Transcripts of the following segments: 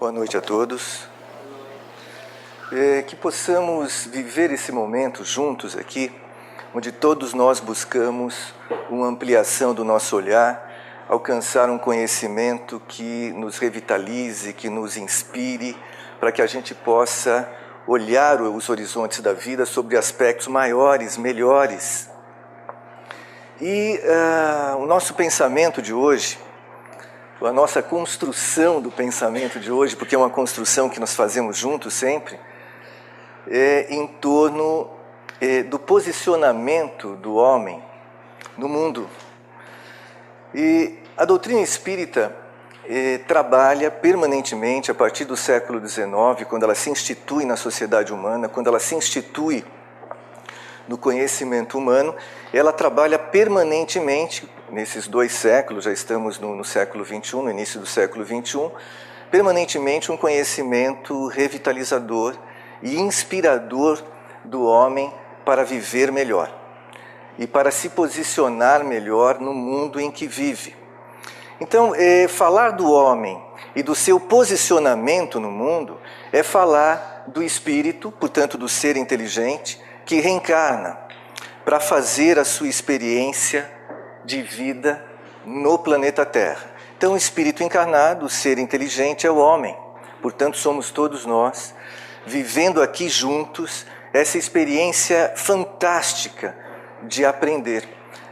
Boa noite a todos. Que possamos viver esse momento juntos aqui, onde todos nós buscamos uma ampliação do nosso olhar, alcançar um conhecimento que nos revitalize, que nos inspire, para que a gente possa olhar os horizontes da vida sobre aspectos maiores, melhores. E o nosso pensamento de hoje, a nossa construção do pensamento de hoje, porque é uma construção que nós fazemos juntos sempre, é em torno do posicionamento do homem no mundo. E a doutrina espírita trabalha permanentemente, a partir do século XIX, quando ela se institui na sociedade humana, quando ela se institui no conhecimento humano, ela trabalha permanentemente, nesses 2 séculos, já estamos no século XXI, no início do século XXI, permanentemente um conhecimento revitalizador e inspirador do homem para viver melhor e para se posicionar melhor no mundo em que vive. Então, falar do homem e do seu posicionamento no mundo é falar do espírito, portanto do ser inteligente, que reencarna para fazer a sua experiência de vida no planeta Terra. Então, o espírito encarnado, o ser inteligente, é o homem. Portanto, somos todos nós, vivendo aqui juntos essa experiência fantástica de aprender.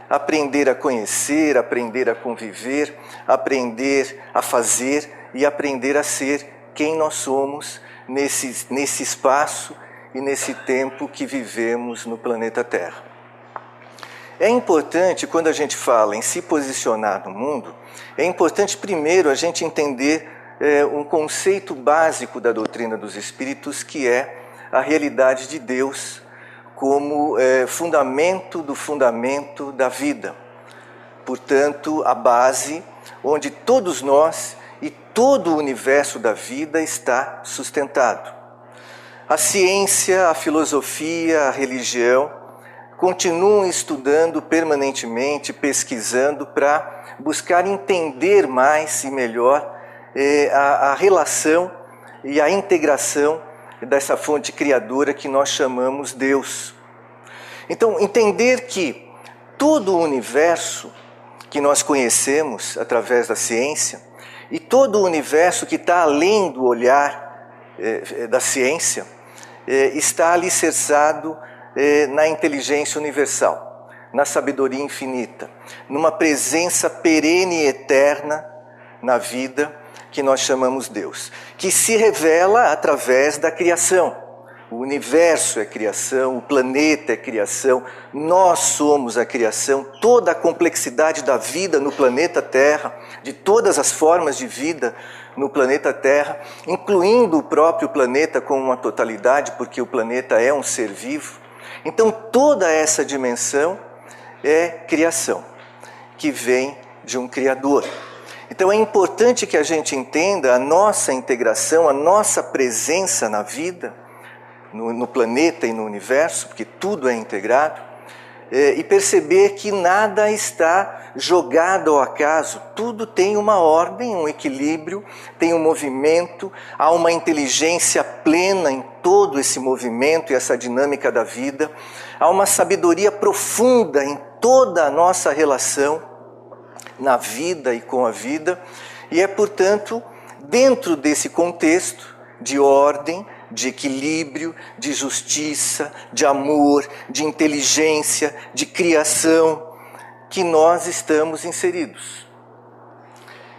Aprender a conhecer, aprender a conviver, aprender a fazer e aprender a ser quem nós somos nesse espaço e nesse tempo que vivemos no planeta Terra. É importante, quando a gente fala em se posicionar no mundo, é importante primeiro a gente entender um conceito básico da doutrina dos espíritos, que é a realidade de Deus como fundamento do fundamento da vida. Portanto, a base onde todos nós e todo o universo da vida está sustentado. A ciência, a filosofia, a religião continuam estudando permanentemente, pesquisando para buscar entender mais e melhor a relação e a integração dessa fonte criadora que nós chamamos Deus. Então, entender que todo o universo que nós conhecemos através da ciência e todo o universo que está além do olhar da ciência está alicerçado na inteligência universal, na sabedoria infinita, numa presença perene e eterna na vida que nós chamamos Deus, que se revela através da criação. O universo é criação, o planeta é criação, nós somos a criação, toda a complexidade da vida no planeta Terra, de todas as formas de vida no planeta Terra, incluindo o próprio planeta como uma totalidade, porque o planeta é um ser vivo. Então, toda essa dimensão é criação, que vem de um Criador. Então, é importante que a gente entenda a nossa integração, a nossa presença na vida, no planeta e no universo, porque tudo é integrado, e perceber que nada está jogado ao acaso, tudo tem uma ordem, um equilíbrio, tem um movimento, há uma inteligência plena em todo esse movimento e essa dinâmica da vida, há uma sabedoria profunda em toda a nossa relação na vida e com a vida, e é, portanto, dentro desse contexto de ordem, de equilíbrio, de justiça, de amor, de inteligência, de criação, que nós estamos inseridos.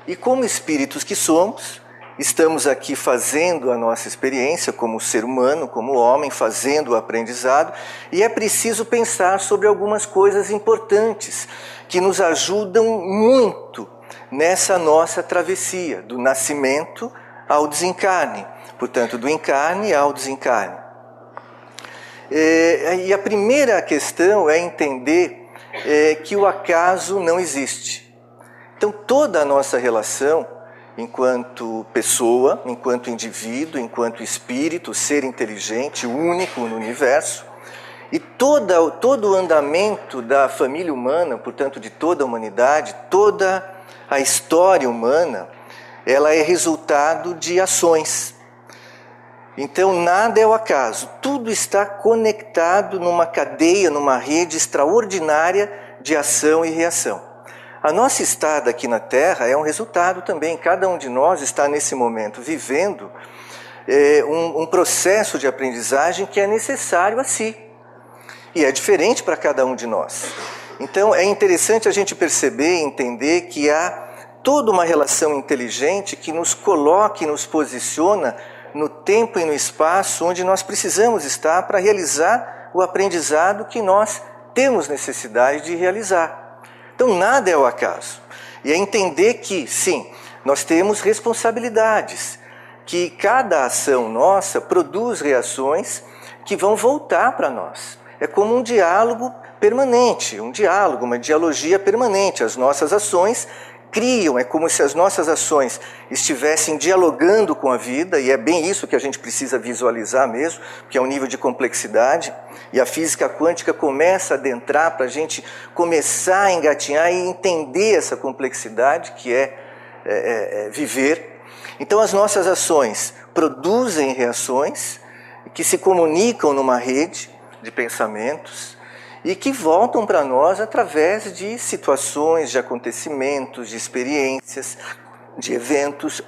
E como espíritos que somos, estamos aqui fazendo a nossa experiência como ser humano, como homem, fazendo o aprendizado, e é preciso pensar sobre algumas coisas importantes que nos ajudam muito nessa nossa travessia, do nascimento ao desencarne, portanto, do encarne ao desencarne. E a primeira questão é entender que o acaso não existe. Então, toda a nossa relação, enquanto pessoa, enquanto indivíduo, enquanto espírito, ser inteligente, único no universo, e todo o andamento da família humana, portanto, de toda a humanidade, toda a história humana, ela é resultado de ações. Então nada é o acaso, tudo está conectado numa cadeia, numa rede extraordinária de ação e reação. A nossa estada aqui na Terra é um resultado também, cada um de nós está nesse momento vivendo um processo de aprendizagem que é necessário a si, e é diferente para cada um de nós. Então é interessante a gente perceber e entender que há toda uma relação inteligente que nos coloca e nos posiciona no tempo e no espaço onde nós precisamos estar para realizar o aprendizado que nós temos necessidade de realizar. Então nada é o acaso. E é entender que, sim, nós temos responsabilidades, que cada ação nossa produz reações que vão voltar para nós. É como um diálogo permanente, um diálogo, uma dialogia permanente. As nossas ações criam, é como se as nossas ações estivessem dialogando com a vida, e é bem isso que a gente precisa visualizar mesmo, que é um nível de complexidade, e a física quântica começa a adentrar para a gente começar a engatinhar e entender essa complexidade que é viver. Então as nossas ações produzem reações que se comunicam numa rede de pensamentos, e que voltam para nós através de situações, de acontecimentos, de experiências, de eventos.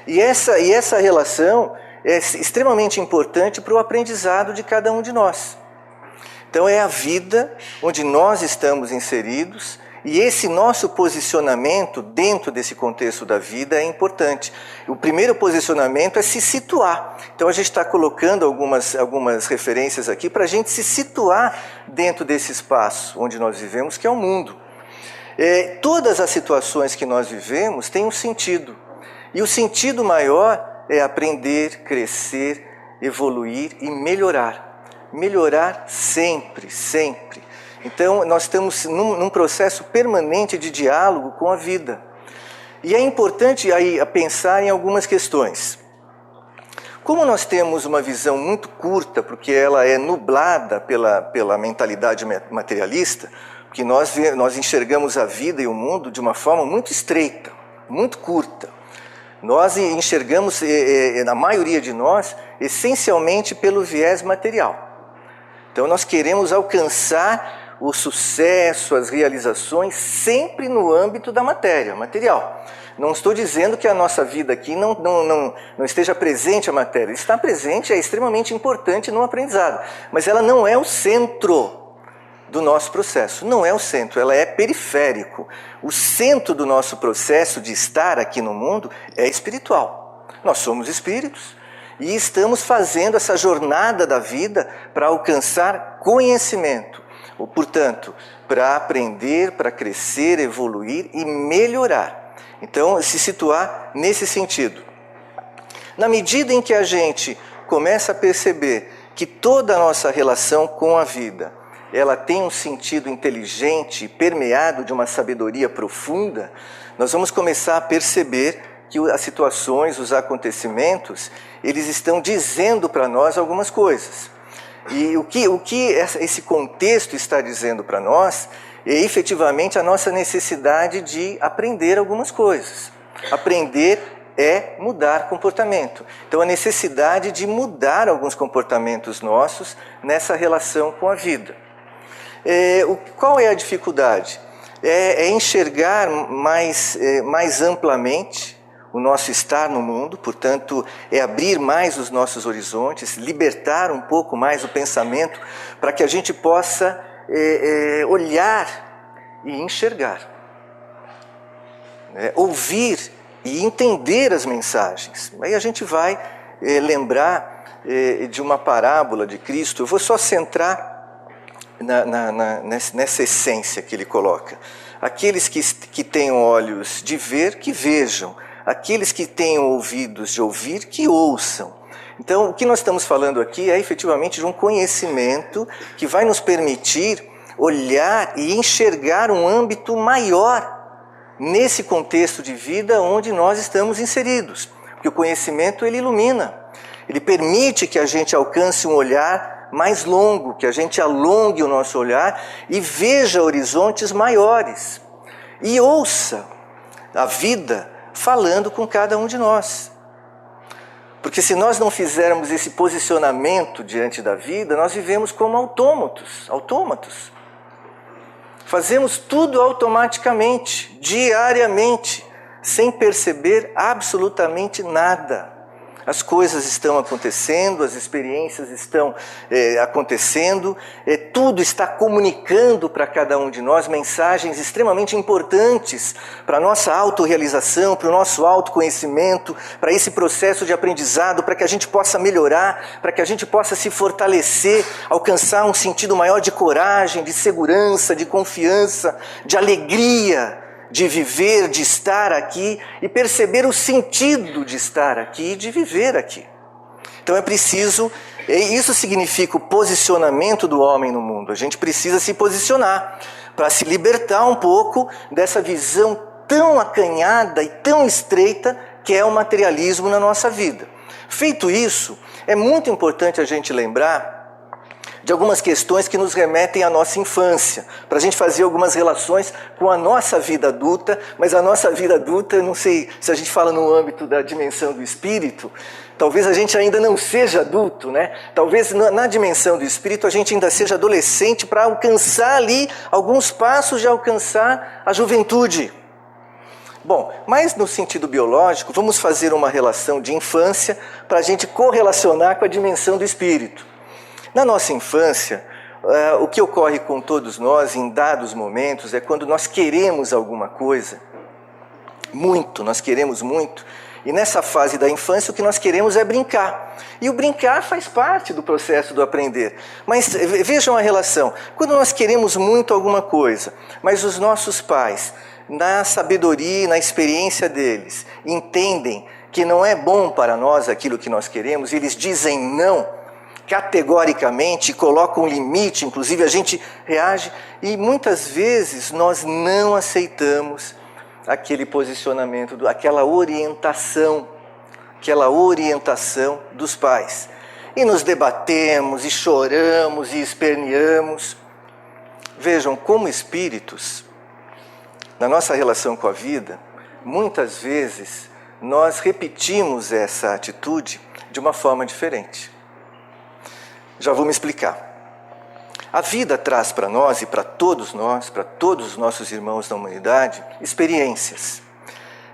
E essa relação é extremamente importante para o aprendizado de cada um de nós. Então é a vida onde nós estamos inseridos, e esse nosso posicionamento dentro desse contexto da vida é importante. O primeiro posicionamento é se situar. Então a gente está colocando algumas referências aqui para a gente se situar dentro desse espaço onde nós vivemos, que é o mundo. Todas as situações que nós vivemos têm um sentido. E o sentido maior é aprender, crescer, evoluir e melhorar. Melhorar sempre, sempre. Então, nós estamos num processo permanente de diálogo com a vida. E é importante aí pensar em algumas questões. Como nós temos uma visão muito curta, porque ela é nublada pela mentalidade materialista, porque nós enxergamos a vida e o mundo de uma forma muito estreita, muito curta. Nós enxergamos, na maioria de nós, essencialmente pelo viés material. Então, nós queremos alcançar o sucesso, as realizações, sempre no âmbito da matéria, material. Não estou dizendo que a nossa vida aqui não esteja presente a matéria. Está presente, é extremamente importante no aprendizado. Mas ela não é o centro do nosso processo. Não é o centro, ela é periférico. O centro do nosso processo de estar aqui no mundo é espiritual. Nós somos espíritos e estamos fazendo essa jornada da vida para alcançar conhecimento. Portanto, para aprender, para crescer, evoluir e melhorar. Então, se situar nesse sentido. Na medida em que a gente começa a perceber que toda a nossa relação com a vida, ela tem um sentido inteligente, permeado de uma sabedoria profunda, nós vamos começar a perceber que as situações, os acontecimentos, eles estão dizendo para nós algumas coisas. E o que esse contexto está dizendo para nós é efetivamente a nossa necessidade de aprender algumas coisas. Aprender é mudar comportamento. Então a necessidade de mudar alguns comportamentos nossos nessa relação com a vida. Qual é a dificuldade? É enxergar mais amplamente o nosso estar no mundo, portanto, é abrir mais os nossos horizontes, libertar um pouco mais o pensamento, para que a gente possa olhar e enxergar, ouvir e entender as mensagens. Aí a gente vai lembrar de uma parábola de Cristo. Eu vou só centrar nessa essência que ele coloca. Aqueles que tenham olhos de ver, que vejam. Aqueles que tenham ouvidos de ouvir, que ouçam. Então, o que nós estamos falando aqui é efetivamente de um conhecimento que vai nos permitir olhar e enxergar um âmbito maior nesse contexto de vida onde nós estamos inseridos. Porque o conhecimento, ele ilumina. Ele permite que a gente alcance um olhar mais longo, que a gente alongue o nosso olhar e veja horizontes maiores. E ouça a vida falando com cada um de nós. Porque se nós não fizermos esse posicionamento diante da vida, nós vivemos como autômatos. Fazemos tudo automaticamente, diariamente, sem perceber absolutamente nada. As coisas estão acontecendo, as experiências estão acontecendo, tudo está comunicando para cada um de nós mensagens extremamente importantes para a nossa autorrealização, para o nosso autoconhecimento, para esse processo de aprendizado, para que a gente possa melhorar, para que a gente possa se fortalecer, alcançar um sentido maior de coragem, de segurança, de confiança, de alegria, de viver, de estar aqui e perceber o sentido de estar aqui e de viver aqui. Então é preciso, isso significa o posicionamento do homem no mundo. A gente precisa se posicionar para se libertar um pouco dessa visão tão acanhada e tão estreita que é o materialismo na nossa vida. Feito isso, é muito importante a gente lembrar de algumas questões que nos remetem à nossa infância, para a gente fazer algumas relações com a nossa vida adulta, mas a nossa vida adulta, eu não sei se a gente fala no âmbito da dimensão do espírito, talvez a gente ainda não seja adulto, né? Talvez na dimensão do espírito a gente ainda seja adolescente para alcançar ali alguns passos de alcançar a juventude. Bom, mas no sentido biológico, vamos fazer uma relação de infância para a gente correlacionar com a dimensão do espírito. Na nossa infância, o que ocorre com todos nós em dados momentos é quando nós queremos alguma coisa, nós queremos muito, e nessa fase da infância o que nós queremos é brincar. E o brincar faz parte do processo do aprender. Mas vejam a relação, quando nós queremos muito alguma coisa, mas os nossos pais, na sabedoria e na experiência deles, entendem que não é bom para nós aquilo que nós queremos, e eles dizem não, categoricamente, coloca um limite, inclusive a gente reage, e muitas vezes nós não aceitamos aquele posicionamento, aquela orientação dos pais. E nos debatemos, e choramos, e esperneamos. Vejam, como espíritos, na nossa relação com a vida, muitas vezes nós repetimos essa atitude de uma forma diferente. Já vou me explicar. A vida traz para nós e para todos os nossos irmãos da humanidade, experiências.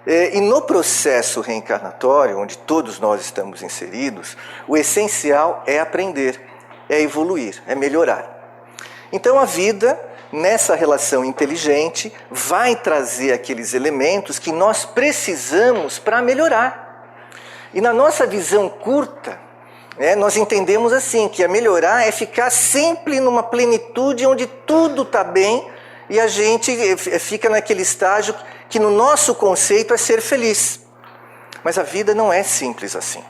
E no processo reencarnatório, onde todos nós estamos inseridos, o essencial é aprender, é evoluir, é melhorar. Então a vida, nessa relação inteligente, vai trazer aqueles elementos que nós precisamos para melhorar. E na nossa visão curta, nós entendemos assim, que melhorar é ficar sempre numa plenitude onde tudo está bem e a gente fica naquele estágio que no nosso conceito é ser feliz. Mas a vida não é simples assim.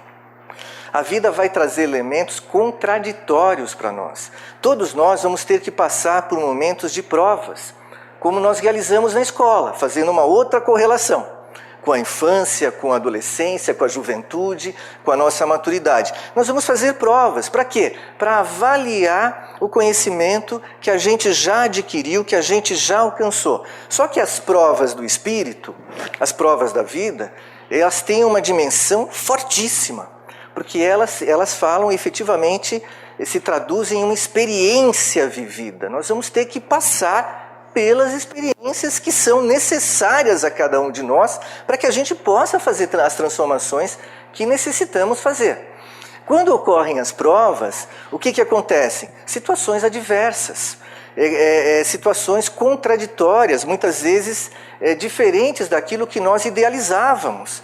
A vida vai trazer elementos contraditórios para nós. Todos nós vamos ter que passar por momentos de provas, como nós realizamos na escola, fazendo uma outra correlação com a infância, com a adolescência, com a juventude, com a nossa maturidade. Nós vamos fazer provas. Para quê? Para avaliar o conhecimento que a gente já adquiriu, que a gente já alcançou. Só que as provas do espírito, as provas da vida, elas têm uma dimensão fortíssima, porque elas falam efetivamente, se traduzem em uma experiência vivida. Nós vamos ter que passar pelas experiências que são necessárias a cada um de nós para que a gente possa fazer as transformações que necessitamos fazer. Quando ocorrem as provas, o que acontece? Situações adversas, situações contraditórias, muitas vezes diferentes daquilo que nós idealizávamos,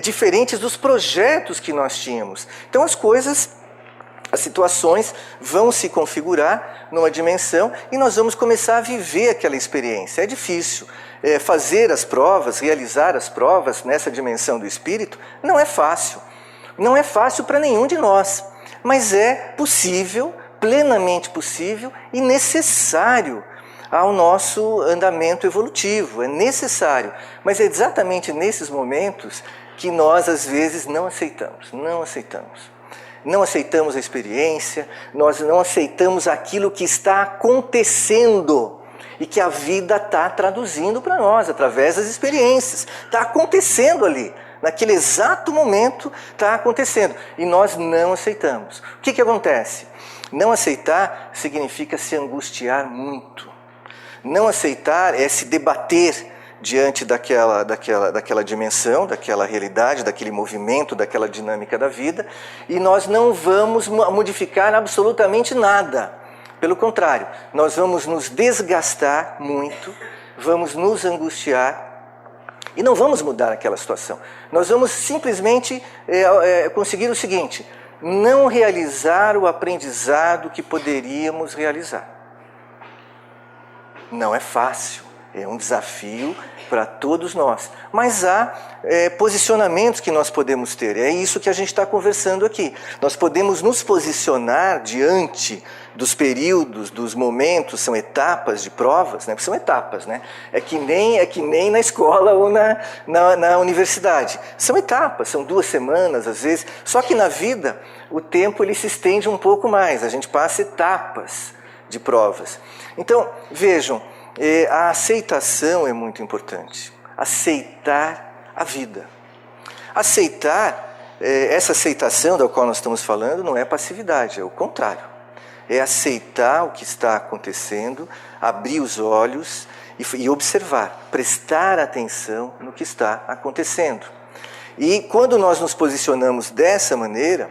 diferentes dos projetos que nós tínhamos. Então as situações vão se configurar numa dimensão e nós vamos começar a viver aquela experiência. É difícil. Fazer as provas, realizar as provas nessa dimensão do espírito não é fácil. Não é fácil para nenhum de nós, mas é possível, plenamente possível e necessário ao nosso andamento evolutivo. É necessário, mas é exatamente nesses momentos que nós às vezes não aceitamos. Não aceitamos a experiência, nós não aceitamos aquilo que está acontecendo e que a vida está traduzindo para nós, através das experiências. Está acontecendo ali, naquele exato momento está acontecendo, e nós não aceitamos. O que acontece? Não aceitar significa se angustiar muito. Não aceitar é se debater diante daquela dimensão, daquela realidade, daquele movimento, daquela dinâmica da vida, e nós não vamos modificar absolutamente nada. Pelo contrário, nós vamos nos desgastar muito, vamos nos angustiar e não vamos mudar aquela situação. Nós vamos simplesmente conseguir o seguinte: não realizar o aprendizado que poderíamos realizar. Não é fácil, é um desafio para todos nós. Mas há posicionamentos que nós podemos ter, é isso que a gente está conversando aqui. Nós podemos nos posicionar diante dos períodos, dos momentos, são etapas de provas, né? São etapas, né? É que nem na escola ou na universidade. São etapas, são 2 semanas às vezes, só que na vida o tempo ele se estende um pouco mais, a gente passa etapas de provas. Então, vejam, a aceitação é muito importante. Aceitar a vida. Aceitar, essa aceitação da qual nós estamos falando não é passividade, é o contrário. É aceitar o que está acontecendo, abrir os olhos e observar, prestar atenção no que está acontecendo. E quando nós nos posicionamos dessa maneira,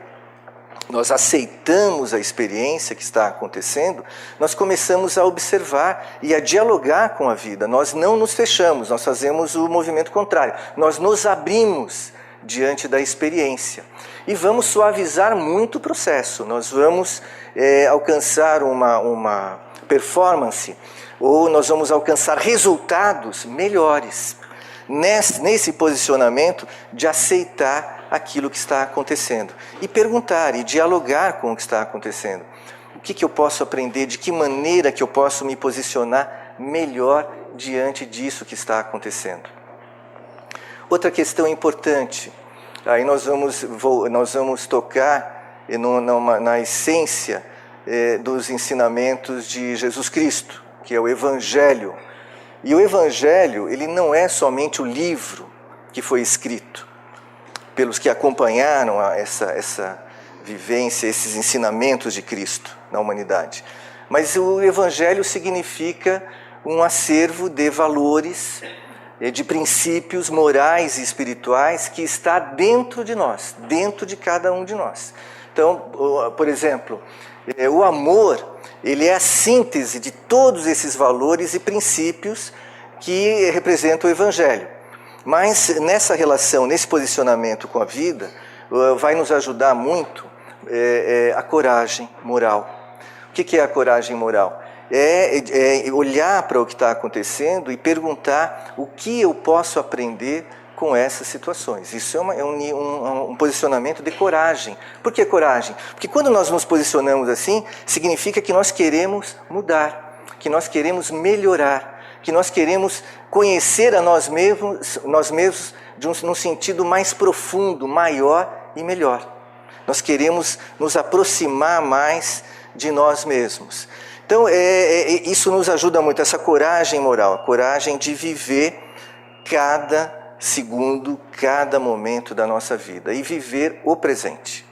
nós aceitamos a experiência que está acontecendo, nós começamos a observar e a dialogar com a vida. Nós não nos fechamos, nós fazemos o movimento contrário. Nós nos abrimos diante da experiência e vamos suavizar muito o processo. Nós vamos alcançar uma performance, ou nós vamos alcançar resultados melhores nesse posicionamento de aceitar aquilo que está acontecendo e perguntar e dialogar com o que está acontecendo. O que eu posso aprender? De que maneira que eu posso me posicionar melhor diante disso que está acontecendo? Outra questão importante, aí nós vamos tocar na essência dos ensinamentos de Jesus Cristo, que é o Evangelho. E o Evangelho, ele não é somente o livro que foi escrito pelos que acompanharam essa vivência, esses ensinamentos de Cristo na humanidade. Mas o Evangelho significa um acervo de valores, de princípios morais e espirituais que está dentro de nós, dentro de cada um de nós. Então, por exemplo, o amor, ele é a síntese de todos esses valores e princípios que representam o Evangelho. Mas nessa relação, nesse posicionamento com a vida, vai nos ajudar muito a coragem moral. O que é a coragem moral? É olhar para o que está acontecendo e perguntar o que eu posso aprender com essas situações. Isso é um posicionamento de coragem. Por que coragem? Porque quando nós nos posicionamos assim, significa que nós queremos mudar, que nós queremos melhorar, que nós queremos conhecer a nós mesmos num sentido mais profundo, maior e melhor. Nós queremos nos aproximar mais de nós mesmos. Então, isso nos ajuda muito, essa coragem moral, a coragem de viver cada segundo, cada momento da nossa vida e viver o presente.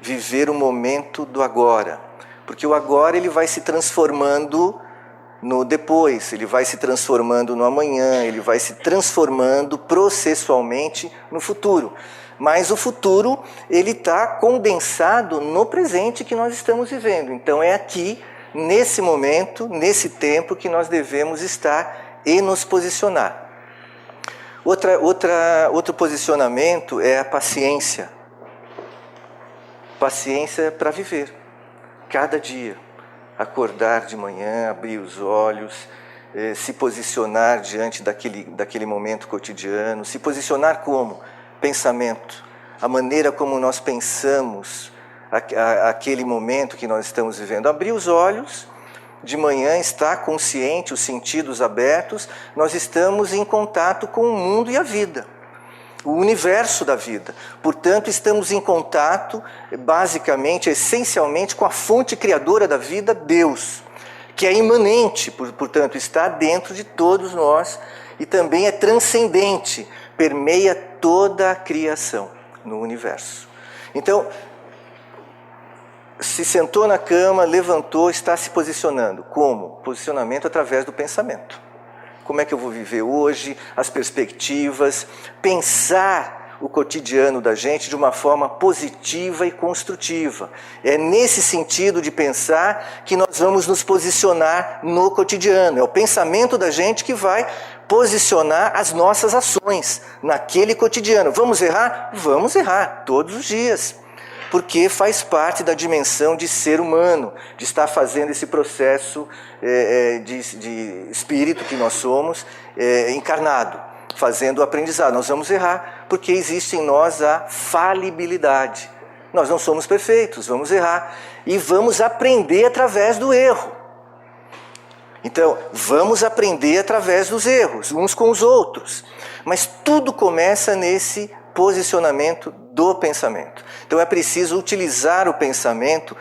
Viver o momento do agora. Porque o agora ele vai se transformando no depois, ele vai se transformando no amanhã, ele vai se transformando processualmente no futuro. Mas o futuro, ele está condensado no presente que nós estamos vivendo. Então é aqui, nesse momento, nesse tempo que nós devemos estar e nos posicionar. Outro posicionamento é a paciência. Paciência para viver, cada dia. Acordar de manhã, abrir os olhos, se posicionar diante daquele momento cotidiano. Se posicionar como? Pensamento. A maneira como nós pensamos aquele momento que nós estamos vivendo. Abrir os olhos, de manhã estar consciente, os sentidos abertos, nós estamos em contato com o mundo e a vida. O universo da vida. Portanto, estamos em contato, basicamente, essencialmente, com a fonte criadora da vida, Deus, que é imanente, portanto, está dentro de todos nós e também é transcendente, permeia toda a criação no universo. Então, se sentou na cama, levantou, está se posicionando. Como? Posicionamento através do pensamento. Como é que eu vou viver hoje? As perspectivas. Pensar o cotidiano da gente de uma forma positiva e construtiva. É nesse sentido de pensar que nós vamos nos posicionar no cotidiano. É o pensamento da gente que vai posicionar as nossas ações naquele cotidiano. Vamos errar? Vamos errar todos os dias. Porque faz parte da dimensão de ser humano, de estar fazendo esse processo de espírito que nós somos, encarnado, fazendo o aprendizado. Nós vamos errar, porque existe em nós a falibilidade. Nós não somos perfeitos, vamos errar. E vamos aprender através do erro. Então, vamos aprender através dos erros, uns com os outros. Mas tudo começa nesse posicionamento do pensamento. Então é preciso utilizar o pensamento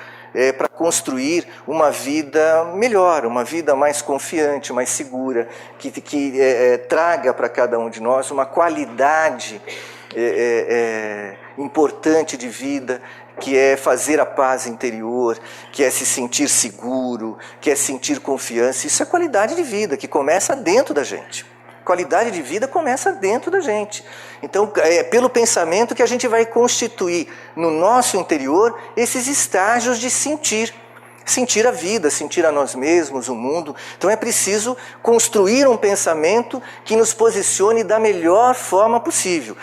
para construir uma vida melhor, uma vida mais confiante, mais segura, que traga para cada um de nós uma qualidade importante de vida, que é fazer a paz interior, que é se sentir seguro, que é sentir confiança. Isso é qualidade de vida que começa dentro da gente. Qualidade de vida começa dentro da gente. Então, é pelo pensamento que a gente vai constituir no nosso interior esses estágios de sentir. Sentir a vida, sentir a nós mesmos, o mundo. Então é preciso construir um pensamento que nos posicione da melhor forma possível,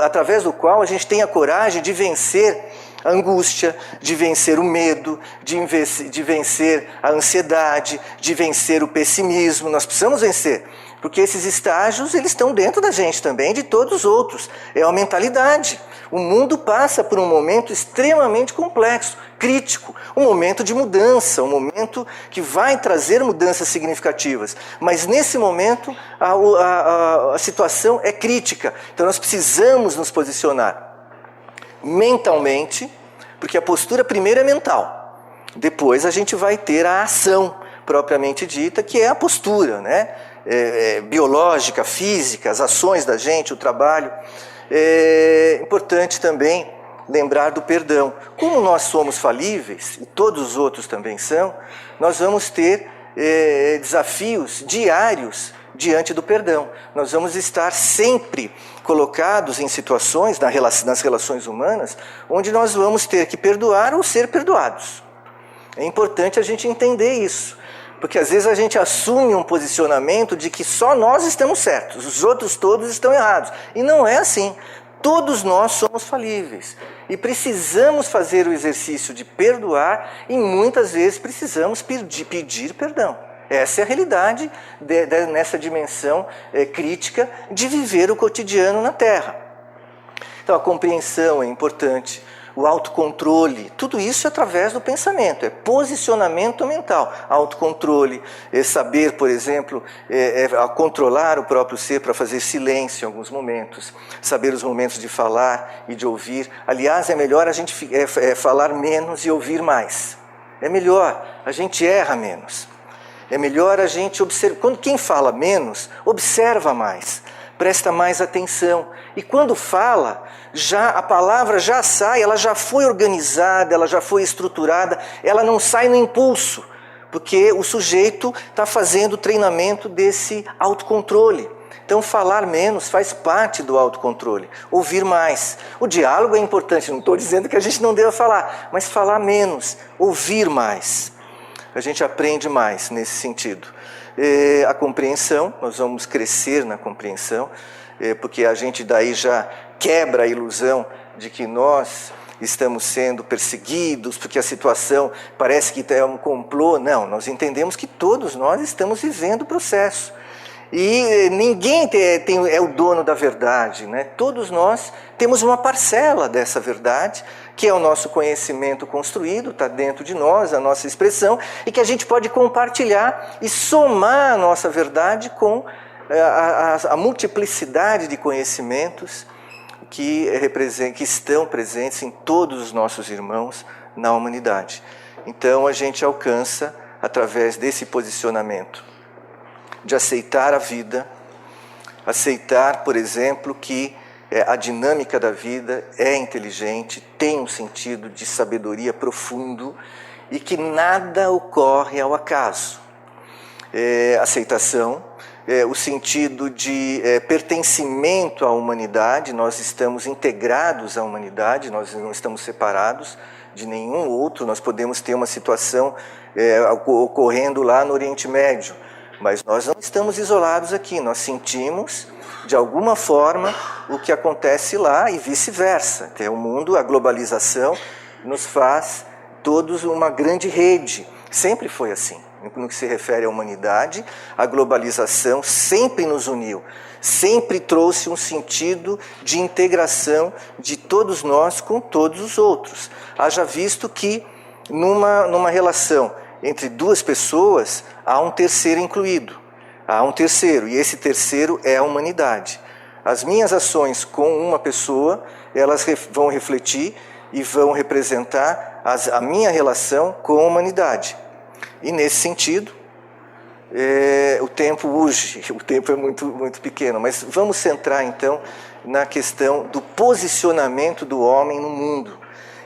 através do qual a gente tenha coragem de vencer a angústia, de vencer o medo, de vencer a ansiedade, de vencer o pessimismo. Nós precisamos vencer. Porque esses estágios, eles estão dentro da gente também, de todos os outros. É uma mentalidade. O mundo passa por um momento extremamente complexo, crítico, um momento de mudança, um momento que vai trazer mudanças significativas. Mas nesse momento, a situação é crítica. Então nós precisamos nos posicionar mentalmente, porque a postura primeiro é mental. Depois a gente vai ter a ação propriamente dita, que é a postura, né? Biológica, física, as ações da gente, o trabalho. É importante também lembrar do perdão. Como nós somos falíveis, e todos os outros também são, nós vamos ter desafios diários diante do perdão. Nós vamos estar sempre colocados em situações, nas relações humanas, onde nós vamos ter que perdoar ou ser perdoados. É importante a gente entender isso. Porque às vezes a gente assume um posicionamento de que só nós estamos certos, os outros todos estão errados. E não é assim. Todos nós somos falíveis. E precisamos fazer o exercício de perdoar e muitas vezes precisamos pedir perdão. Essa é a realidade nessa dimensão crítica de viver o cotidiano na Terra. Então a compreensão é importante. O autocontrole, tudo isso é através do pensamento, é posicionamento mental. Autocontrole, saber, por exemplo, controlar o próprio ser para fazer silêncio em alguns momentos, saber os momentos de falar e de ouvir. Aliás, é melhor a gente falar menos e ouvir mais. É melhor, a gente erra menos. É melhor a gente observar. Quando quem fala menos, observa mais, presta mais atenção. E quando fala, a palavra já sai, ela já foi organizada, ela já foi estruturada, ela não sai no impulso, porque o sujeito está fazendo o treinamento desse autocontrole. Então falar menos faz parte do autocontrole, ouvir mais. O diálogo é importante, não estou dizendo que a gente não deva falar, mas falar menos, ouvir mais. A gente aprende mais nesse sentido. A compreensão, nós vamos crescer na compreensão, porque a gente daí já quebra a ilusão de que nós estamos sendo perseguidos, porque a situação parece que é um complô. Não, nós entendemos que todos nós estamos vivendo o processo. E ninguém é o dono da verdade, né? Todos nós temos uma parcela dessa verdade, que é o nosso conhecimento construído, está dentro de nós, a nossa expressão, e que a gente pode compartilhar e somar a nossa verdade com a multiplicidade de conhecimentos que estão presentes em todos os nossos irmãos na humanidade. Então a gente alcança através desse posicionamento, de aceitar a vida, aceitar, por exemplo, que a dinâmica da vida é inteligente, tem um sentido de sabedoria profundo e que nada ocorre ao acaso. Aceitação, o sentido de pertencimento à humanidade, nós estamos integrados à humanidade, nós não estamos separados de nenhum outro, nós podemos ter uma situação ocorrendo lá no Oriente Médio, mas nós não estamos isolados aqui, nós sentimos de alguma forma o que acontece lá e vice-versa. O mundo, a globalização nos faz todos uma grande rede, sempre foi assim. No que se refere à humanidade, a globalização sempre nos uniu, sempre trouxe um sentido de integração de todos nós com todos os outros. Haja visto que numa relação entre duas pessoas há um terceiro incluído, há um terceiro, e esse terceiro é a humanidade. As minhas ações com uma pessoa, elas vão refletir e vão representar a minha relação com a humanidade. E nesse sentido, o tempo urge, o tempo é muito, muito pequeno, mas vamos centrar então na questão do posicionamento do homem no mundo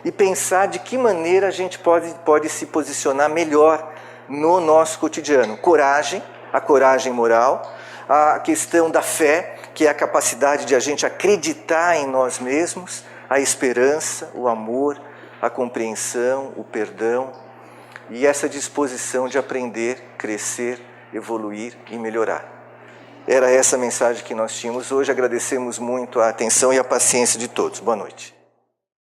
e pensar de que maneira a gente pode se posicionar melhor no nosso cotidiano. Coragem, a coragem moral, a questão da fé, que é a capacidade de a gente acreditar em nós mesmos, a esperança, o amor, a compreensão, o perdão, e essa disposição de aprender, crescer, evoluir e melhorar. Era essa a mensagem que nós tínhamos hoje. Agradecemos muito a atenção e a paciência de todos. Boa noite.